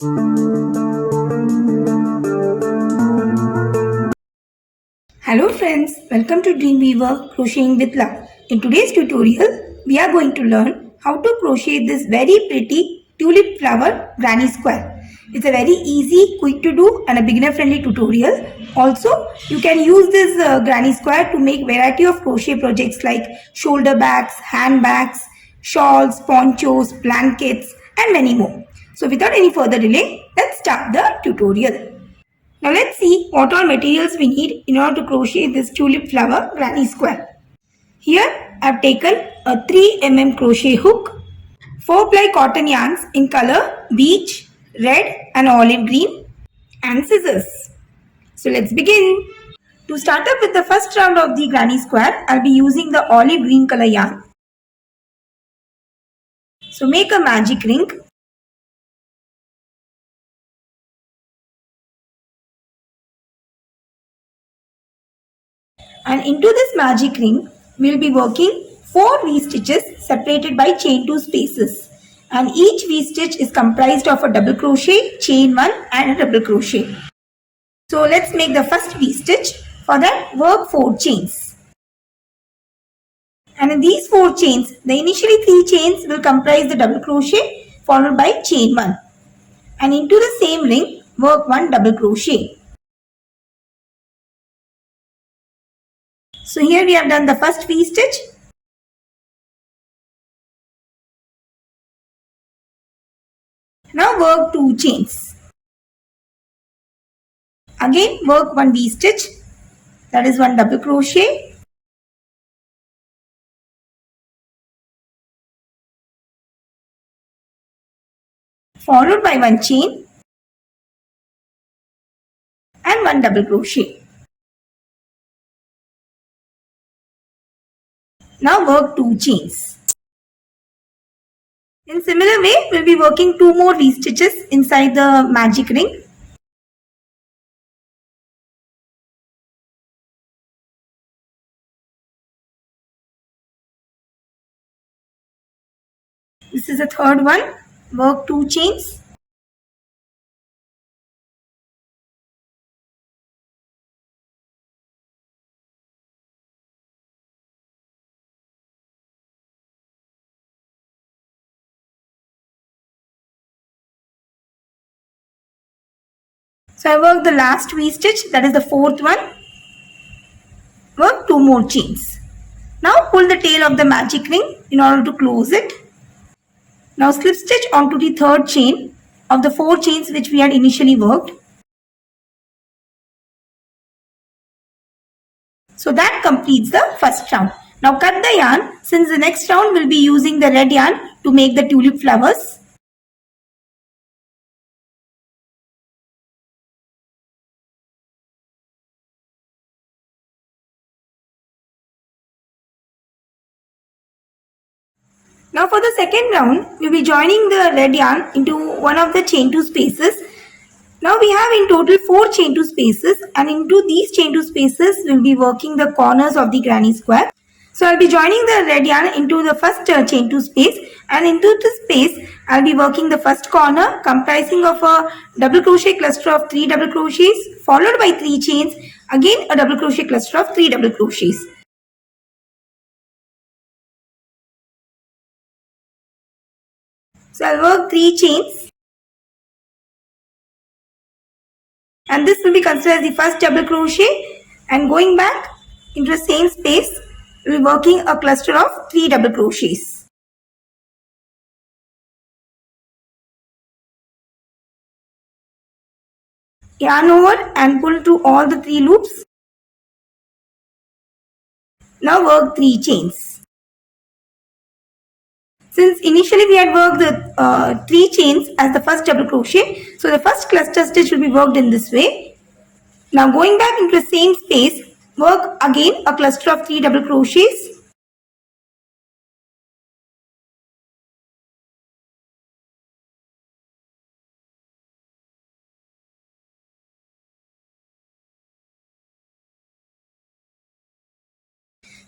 Hello friends, welcome to Dreamweaver Crocheting with Love. In today's tutorial, we are going to learn how to crochet this very pretty tulip flower granny square. It's a very easy, quick to do and a beginner friendly tutorial. Also, you can use this granny square to make variety of crochet projects like shoulder bags, handbags, shawls, ponchos, blankets and many more. So without any further delay, let's start the tutorial. Now let's see what all materials we need in order to crochet this tulip flower granny square. Here I have taken a 3 mm crochet hook, 4 ply cotton yarns in color beige, red and olive green and scissors. So let's begin. To start up with the first round of the granny square, I'll be using the olive green color yarn. So make a magic ring. And into this magic ring, we will be working 4 V-stitches separated by chain 2 spaces. And each V-stitch is comprised of a double crochet, chain 1 and a double crochet. So let's make the first V-stitch. For that, work 4 chains. And in these 4 chains, the initially 3 chains will comprise the double crochet followed by chain 1. And into the same ring, work 1 double crochet. So here we have done the first V-stitch. Now work 2 chains. Again work 1 V-stitch, that is 1 double crochet. Followed by 1 chain and 1 double crochet. Now work 2 chains. In similar way, we will be working 2 more V-stitches inside the magic ring. This is the third one. Work 2 chains. So I work the last V-stitch, that is the fourth one. Work 2 more chains. Now pull the tail of the magic ring in order to close it. Now slip stitch onto the third chain of the 4 chains which we had initially worked. So that completes the first round. Now cut the yarn, since the next round will be using the red yarn to make the tulip flowers. Now for the second round, we will be joining the red yarn into one of the chain 2 spaces. Now we have in total 4 chain 2 spaces, and into these chain 2 spaces we will be working the corners of the granny square. So I will be joining the red yarn into the first chain 2 space, and into this space I will be working the first corner comprising of a double crochet cluster of 3 double crochets followed by 3 chains, again a double crochet cluster of 3 double crochets. So I'll work 3 chains, and this will be considered as the first double crochet, and going back into the same space we'll be working a cluster of 3 double crochets. Yarn over and pull through all the 3 loops. Now work 3 chains. Since initially we had worked the 3 chains as the first double crochet, so the first cluster stitch will be worked in this way. Now going back into the same space, work again a cluster of 3 double crochets.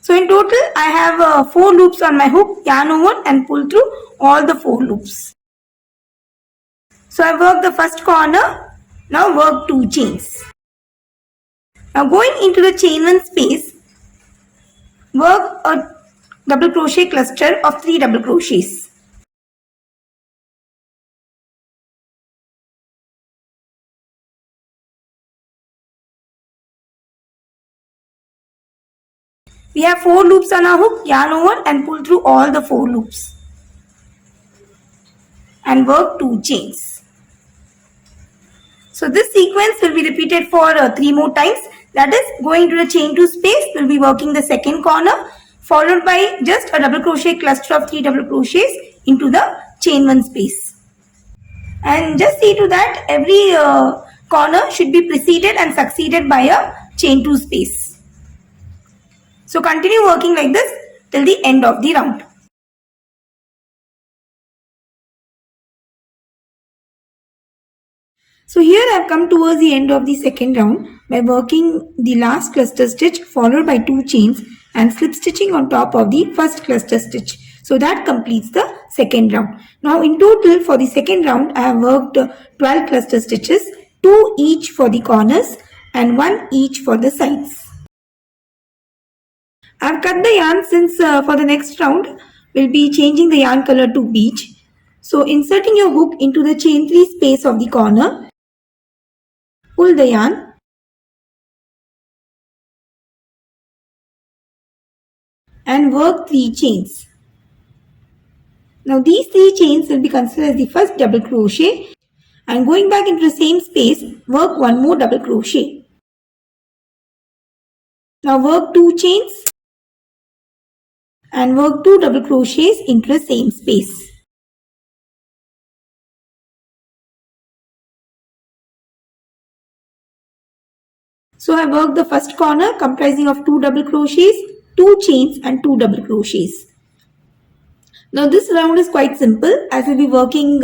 So in total I have 4 loops on my hook, yarn over and pull through all the 4 loops. So I worked the first corner. Now work 2 chains. Now going into the chain 1 space, work a double crochet cluster of 3 double crochets. We have 4 loops on our hook, yarn over and pull through all the 4 loops. And work 2 chains. So this sequence will be repeated for 3 more times. That is, going to the chain 2 space, we'll be working the second corner, followed by just a double crochet cluster of 3 double crochets into the chain 1 space. And just see to that every corner should be preceded and succeeded by a chain 2 space. So continue working like this till the end of the round. So here I have come towards the end of the second round by working the last cluster stitch followed by 2 chains and slip stitching on top of the first cluster stitch. So that completes the second round. Now in total for the second round I have worked 12 cluster stitches, 2 each for the corners and 1 each for the sides. I have cut the yarn since for the next round we'll be changing the yarn color to beige. So inserting your hook into the chain 3 space of the corner, pull the yarn and work 3 chains. Now these 3 chains will be considered as the first double crochet, and going back into the same space, work 1 more double crochet. Now work 2 chains and work 2 double crochets into the same space. So I worked the first corner comprising of 2 double crochets, 2 chains and 2 double crochets. Now this round is quite simple as we'll be working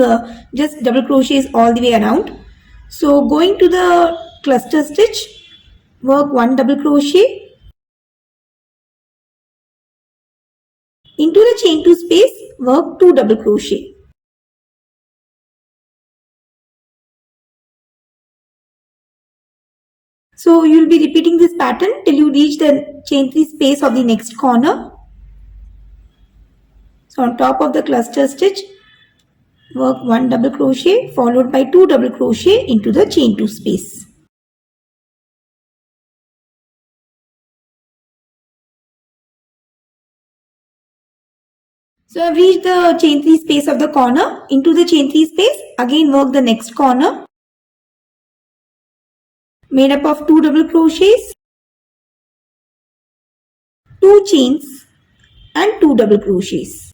just double crochets all the way around. So going to the cluster stitch, work 1 double crochet. Into the chain 2 space, work 2 double crochet. So you will be repeating this pattern till you reach the chain 3 space of the next corner. So on top of the cluster stitch, work 1 double crochet followed by 2 double crochet into the chain 2 space. So I have reached the chain 3 space of the corner. Into the chain 3 space, again work the next corner made up of 2 double crochets, 2 chains and 2 double crochets.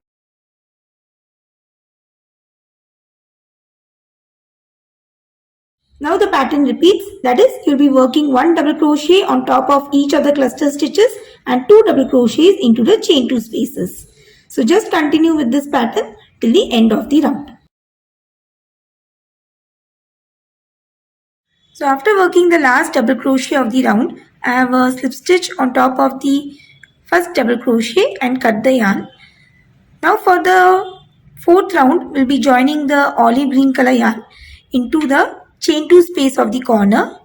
Now the pattern repeats, that is, you will be working 1 double crochet on top of each of the cluster stitches and 2 double crochets into the chain 2 spaces. So just continue with this pattern till the end of the round. So after working the last double crochet of the round, I have a slip stitch on top of the first double crochet and cut the yarn. Now for the fourth round, we'll be joining the olive green color yarn into the chain 2 space of the corner.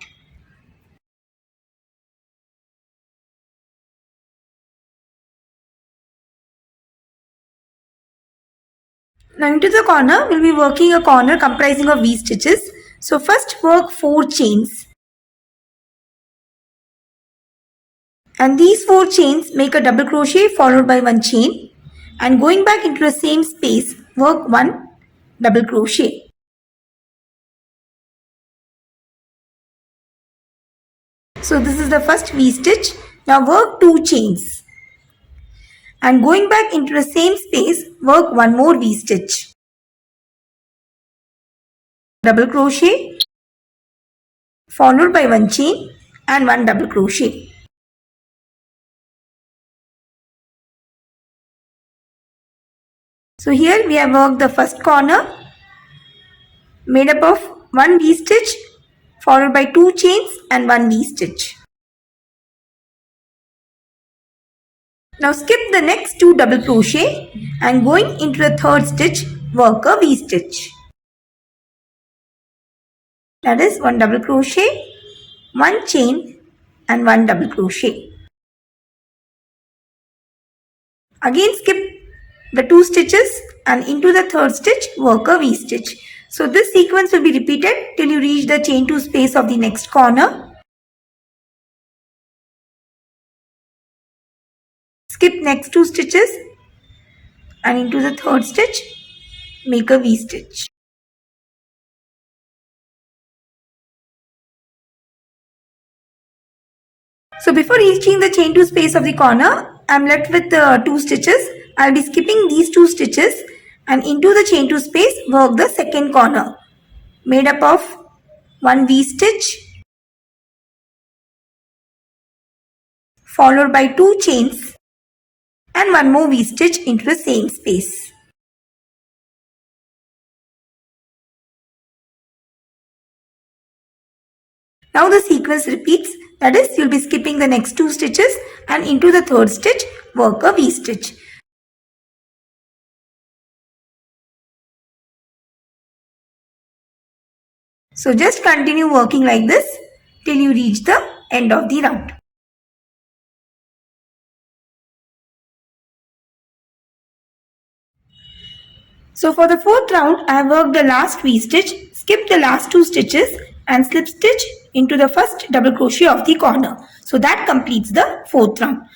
Now into the corner, we'll be working a corner comprising of V stitches. So first work 4 chains. And these 4 chains make a double crochet followed by 1 chain. And going back into the same space, work 1 double crochet. So this is the first V stitch. Now work 2 chains. And going back into the same space, work 1 more V stitch. Double crochet followed by 1 chain and 1 double crochet. So here we have worked the first corner made up of 1 V stitch followed by 2 chains and 1 V stitch. Now skip the next 2 double crochet and going into the third stitch, work a V stitch. That is 1 double crochet, 1 chain and 1 double crochet. Again skip the 2 stitches and into the third stitch work a V-stitch. So this sequence will be repeated till you reach the chain 2 space of the next corner. Skip next 2 stitches and into the third stitch make a V-stitch. So before reaching the chain 2 space of the corner, I am left with 2 stitches. I will be skipping these 2 stitches and into the chain 2 space work the second corner made up of 1 V-stitch followed by 2 chains and 1 more V-stitch into the same space. Now the sequence repeats, that is, you will be skipping the next 2 stitches and into the third stitch work a V-stitch. So just continue working like this till you reach the end of the round. So for the fourth round, I have worked the last V-stitch, skipped the last 2 stitches and slip stitch into the first double crochet of the corner. So that completes the fourth round.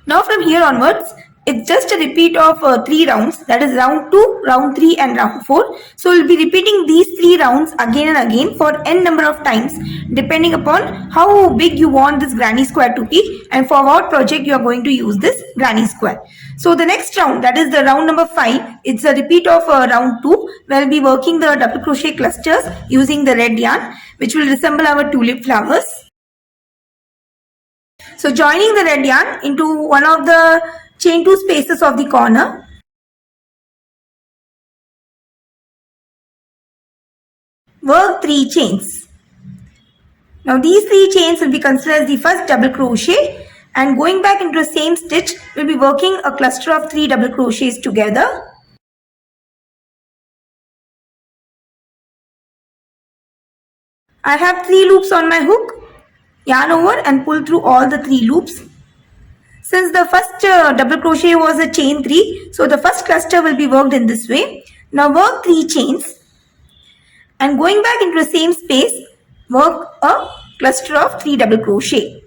Now from here onwards, it's just a repeat of 3 rounds, that is round 2, round 3 and round 4. So we'll be repeating these 3 rounds again and again for n number of times depending upon how big you want this granny square to be and for what project you are going to use this granny square. So the next round, that is the round number 5, it's a repeat of round 2. We'll be working the double crochet clusters using the red yarn which will resemble our tulip flowers. So joining the red yarn into one of the chain 2 spaces of the corner. Work 3 chains. Now these 3 chains will be considered as the first double crochet and going back into the same stitch we'll be working a cluster of 3 double crochets together. I have 3 loops on my hook. Yarn over and pull through all the 3 loops. Since the first double crochet was a chain 3, so the first cluster will be worked in this way. Now work 3 chains and going back into the same space, work a cluster of 3 double crochet.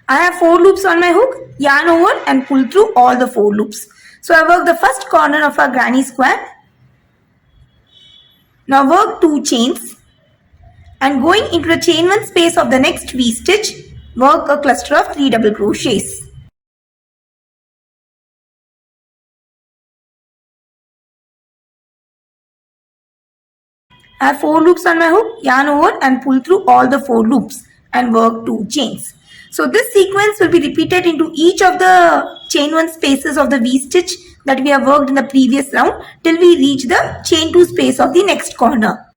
I have 4 loops on my hook, yarn over and pull through all the 4 loops. So I work the first corner of our granny square. Now work 2 chains and going into the chain 1 space of the next V-stitch, work a cluster of 3 double crochets. I have 4 loops on my hook, yarn over and pull through all the 4 loops and work 2 chains. So this sequence will be repeated into each of the chain 1 spaces of the V-stitch that we have worked in the previous round till we reach the chain 2 space of the next corner.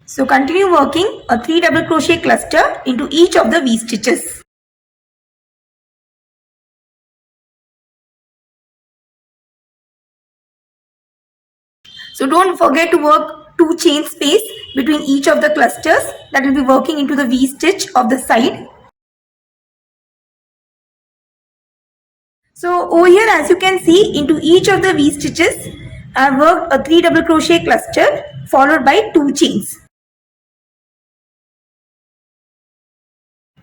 So continue working a 3 double crochet cluster into each of the V-stitches. So don't forget to work 2 chain space between each of the clusters that will be working into the V-stitch of the side. So over here as you can see into each of the V-stitches I have worked a 3 double crochet cluster followed by 2 chains.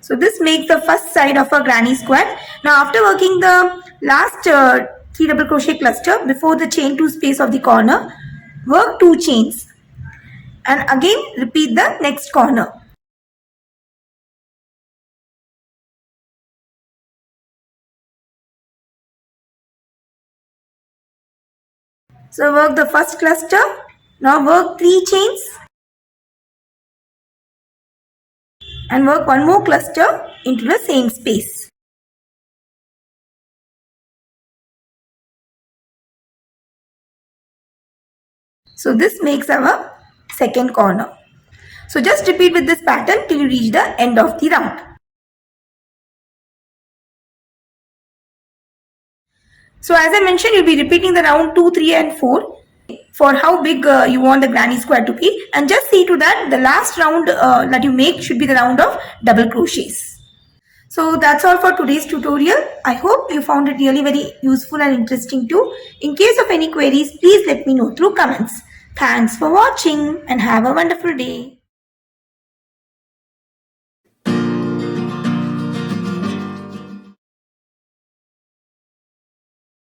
So this makes the first side of a granny square. Now after working the last 3 double crochet cluster before the chain 2 space of the corner, work 2 chains and again repeat the next corner. So work the first cluster, now work 3 chains and work one more cluster into the same space. So this makes our second corner. So just repeat with this pattern till you reach the end of the round. So as I mentioned, you'll be repeating the round 2, 3 and 4 for how big you want the granny square to be, and just see to that the last round that you make should be the round of double crochets. So that's all for today's tutorial. I hope you found it really very useful and interesting too. In case of any queries, please let me know through comments. Thanks for watching and have a wonderful day.